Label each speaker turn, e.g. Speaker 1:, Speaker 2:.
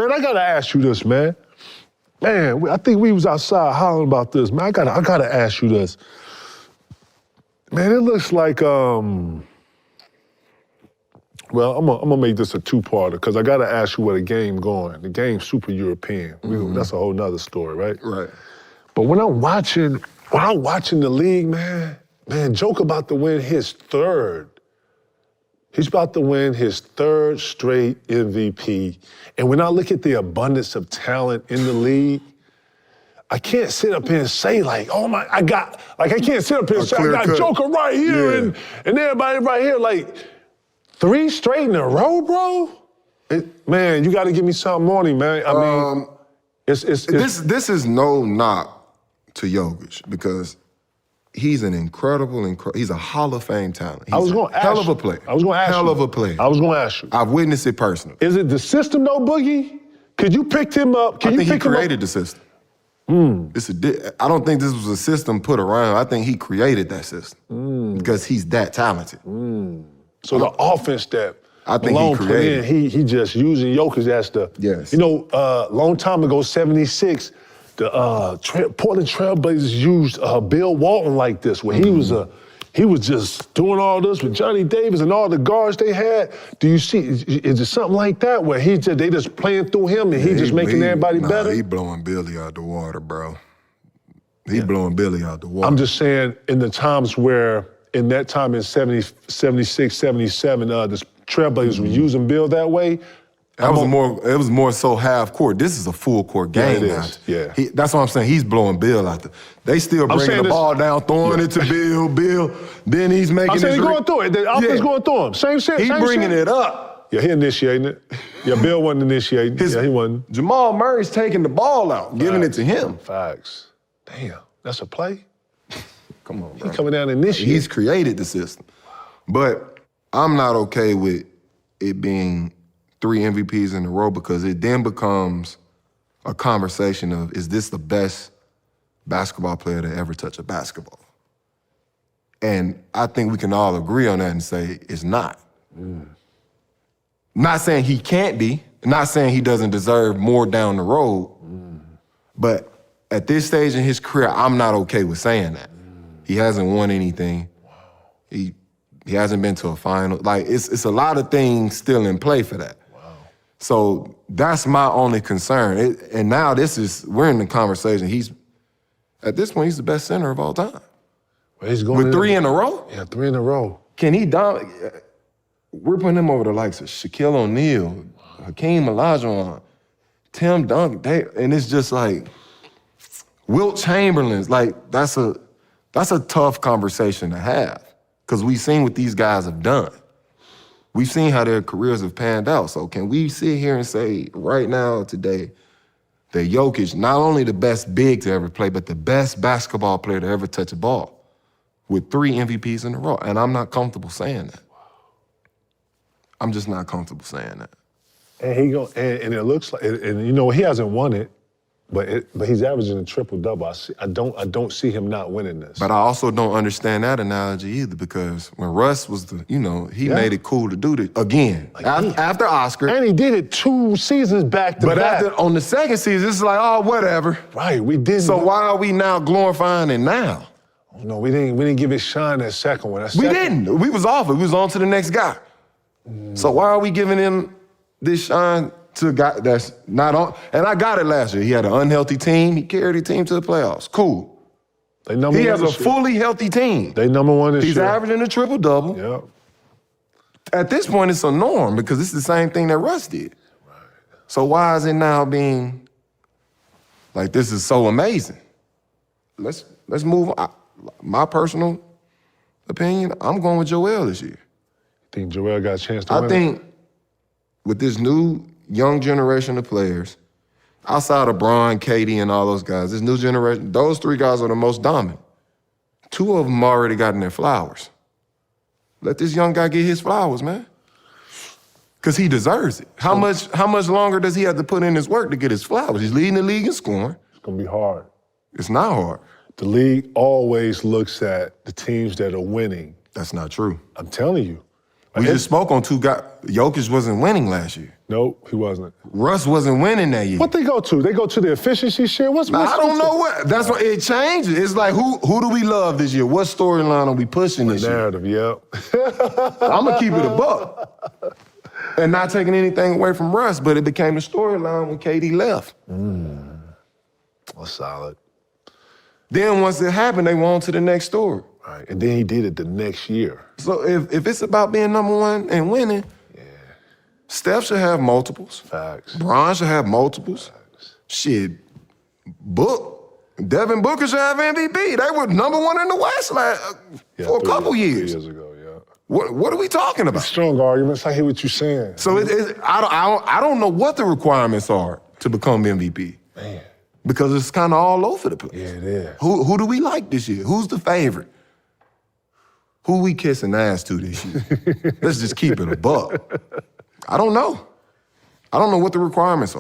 Speaker 1: Man, I gotta ask you this, man. Man, I think we was outside hollering about this, man. I gotta ask you this. Man, it looks like, well, I'm gonna make this a two-parter because I gotta ask you where the game going. The game's super European. That's a whole nother story, right?
Speaker 2: Right.
Speaker 1: But when I'm watching the league, man, Joker about to win his third. He's about to win his third straight MVP. And when I look at the abundance of talent in the league, I can't sit up here and say like, oh my, I can't sit up here and say I got Joker right here and everybody right here. Like, 3 straight in a row, bro? Man, you gotta give me something more, man. I mean, it's
Speaker 2: This is no knock to Jokic because he's an he's a Hall of Fame talent. He's
Speaker 1: I was gonna ask
Speaker 2: hell of a player.
Speaker 1: I was gonna ask you.
Speaker 2: Hell of a player.
Speaker 1: I was gonna ask you.
Speaker 2: I've witnessed it personally.
Speaker 1: Is it the system though, Boogie? Could you pick him up?
Speaker 2: I think he created the system. I don't think this was a system put around. I think he created that system because he's that talented.
Speaker 1: So the offense that
Speaker 2: I think
Speaker 1: Malone
Speaker 2: he created.
Speaker 1: put in, he just using Jokic as the,
Speaker 2: Yes.
Speaker 1: You know, long time ago, 76, the Portland Trailblazers used Bill Walton like this, where he was just doing all this with Johnny Davis and all the guards they had. Do you see, is it something like that where they just playing through him and he just making everybody better?
Speaker 2: He blowing Billy out the water, bro. He blowing Billy out the water.
Speaker 1: I'm just saying, in the times where, in that time in 76, 77, the Trailblazers were using Bill that way.
Speaker 2: It was more so half court. This is a full court game now.
Speaker 1: Yeah.
Speaker 2: That's what I'm saying. He's blowing Bill out there. They still bringing the ball down, throwing it to Bill. Then he's making.
Speaker 1: I'm saying he's going through it. The offense going through him. Same shit.
Speaker 2: He's bringing it up.
Speaker 1: Yeah, he initiating it. Yeah, Bill wasn't initiating. Yeah, he wasn't.
Speaker 2: Jamal Murray's taking the ball out, giving it to him.
Speaker 1: Facts. Damn, that's a play.
Speaker 2: Come on, bro.
Speaker 1: He coming down and initiating.
Speaker 2: He's created the system. But I'm not okay with it being 3 MVPs in a row because it then becomes a conversation of, is this the best basketball player to ever touch a basketball? And I think we can all agree on that and say it's not. Not saying he can't be, not saying he doesn't deserve more down the road, but at this stage in his career, I'm not okay with saying that. He hasn't won anything. He hasn't been to a final. Like, it's a lot of things still in play for that. So that's my only concern. And now we're in the conversation. At this point, he's the best center of all time.
Speaker 1: Well, he's going
Speaker 2: with 3 in a row?
Speaker 1: Yeah, 3 in a row.
Speaker 2: Can he dominate? We're putting him over the likes of Shaquille O'Neal, Hakeem Olajuwon, Tim Duncan, and it's just like Wilt Chamberlain's. Like, that's a tough conversation to have because we've seen what these guys have done. We've seen how their careers have panned out. So can we sit here and say right now, today, that Jokic, not only the best big to ever play, but the best basketball player to ever touch a ball with 3 MVPs in a row? And I'm not comfortable saying that. I'm just not comfortable saying that.
Speaker 1: And it looks like, and you know, he hasn't won it, but he's averaging a triple-double. I don't see him not winning this.
Speaker 2: But I also don't understand that analogy either because when Russ was he made it cool to do this again. Like after Oscar.
Speaker 1: And he did it 2 seasons back to back.
Speaker 2: But on the second season, it's like, oh, whatever.
Speaker 1: Right, we didn't.
Speaker 2: So why are we now glorifying it now?
Speaker 1: Oh, no, we didn't give it shine that second one.
Speaker 2: We didn't. We was off it. We was on to the next guy. So why are we giving him this shine to a guy that's not on? And I got it last year. He had an unhealthy team. He carried the team to the playoffs. Cool. He has a fully healthy team.
Speaker 1: They number one this year.
Speaker 2: He's averaging a triple-double.
Speaker 1: Yep.
Speaker 2: At this point, it's a norm because it's the same thing that Russ did. Right. So why is it now being like this is so amazing? Let's move on. My personal opinion, I'm going with Joel this year.
Speaker 1: Think Joel got a chance to win?
Speaker 2: I think with this new young generation of players, outside of Bron, KD, and all those guys, this new generation, those 3 guys are the most dominant. 2 of them already gotten their flowers. Let this young guy get his flowers, man. Because he deserves it. How much longer does he have to put in his work to get his flowers? He's leading the league in scoring.
Speaker 1: It's going to be hard.
Speaker 2: It's not hard.
Speaker 1: The league always looks at the teams that are winning.
Speaker 2: That's not true.
Speaker 1: I'm telling you.
Speaker 2: We just spoke on 2 guys. Jokic wasn't winning last year.
Speaker 1: Nope, he wasn't.
Speaker 2: Russ wasn't winning that year.
Speaker 1: What they go to? They go to the efficiency shit? What's
Speaker 2: I don't know what. That's what it changes. It's like, who do we love this year? What storyline are we pushing this year?
Speaker 1: Narrative, yep.
Speaker 2: I'm going to keep it a buck. And not taking anything away from Russ, but it became the storyline when KD left.
Speaker 1: That's solid.
Speaker 2: Then once it happened, they went on to the next story.
Speaker 1: Right, and then he did it the next year.
Speaker 2: So if it's about being number one and winning, Steph should have multiples.
Speaker 1: Facts.
Speaker 2: Bron should have multiples.
Speaker 1: Facts.
Speaker 2: Shit, Devin Booker should have MVP. They were number one in the West for a couple years.
Speaker 1: 3 years ago, yeah.
Speaker 2: What are we talking about?
Speaker 1: Strong arguments. I hear what you're saying.
Speaker 2: So I don't know what the requirements are to become MVP.
Speaker 1: Man.
Speaker 2: Because it's kind of all over the place.
Speaker 1: Yeah, it is.
Speaker 2: Who do we like this year? Who's the favorite? Who we kissing ass to this year? Let's just keep it a buck. I don't know. I don't know what the requirements are.